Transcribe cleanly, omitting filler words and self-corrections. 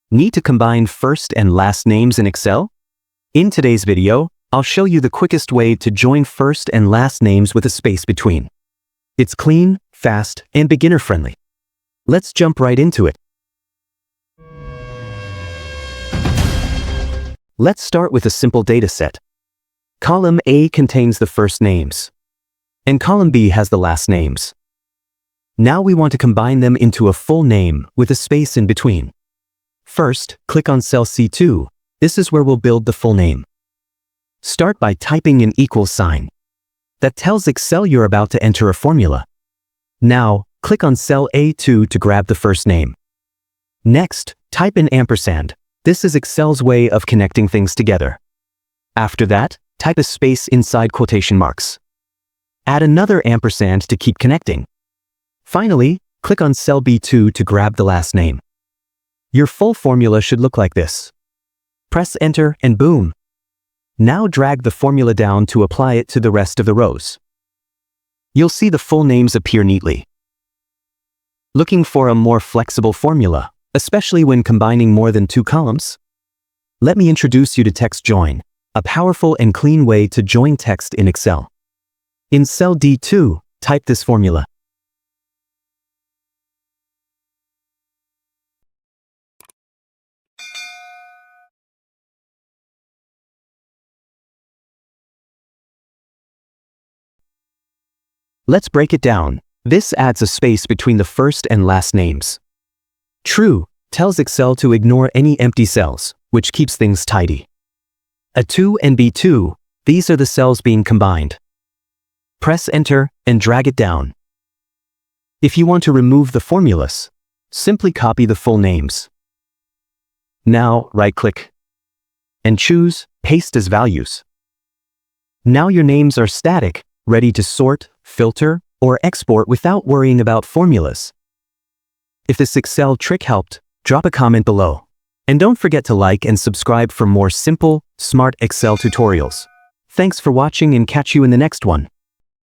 Need to combine first and last names in Excel? In today's video, I'll show you the quickest way to join first and last names with a space between. It's clean, fast, and beginner-friendly. Let's jump right into it. Let's start with a simple dataset. Column A contains the first names, and column B has the last names. Now we want to combine them into a full name with a space in between. First, click on cell C2. This is where we'll build the full name. Start by typing an equals sign. That tells Excel you're about to enter a formula. Now, click on cell A2 to grab the first name. Next, type an ampersand. This is Excel's way of connecting things together. After that, type a space inside quotation marks. Add another ampersand to keep connecting. Finally, click on cell B2 to grab the last name. Your full formula should look like this. Press Enter and boom! Now drag the formula down to apply it to the rest of the rows. You'll see the full names appear neatly. Looking for a more flexible formula, especially when combining more than two columns? Let me introduce you to TEXTJOIN, a powerful and clean way to join text in Excel. In cell D2, type this formula. Let's break it down. This adds a space between the first and last names. True tells Excel to ignore any empty cells, which keeps things tidy. A2 and B2, these are the cells being combined. Press Enter and drag it down. If you want to remove the formulas, simply copy the full names. Now right-click and choose Paste as Values. Now your names are static, ready to sort, filter, or export without worrying about formulas. If this Excel trick helped, drop a comment below. And don't forget to like and subscribe for more simple, smart Excel tutorials. Thanks for watching and catch you in the next one.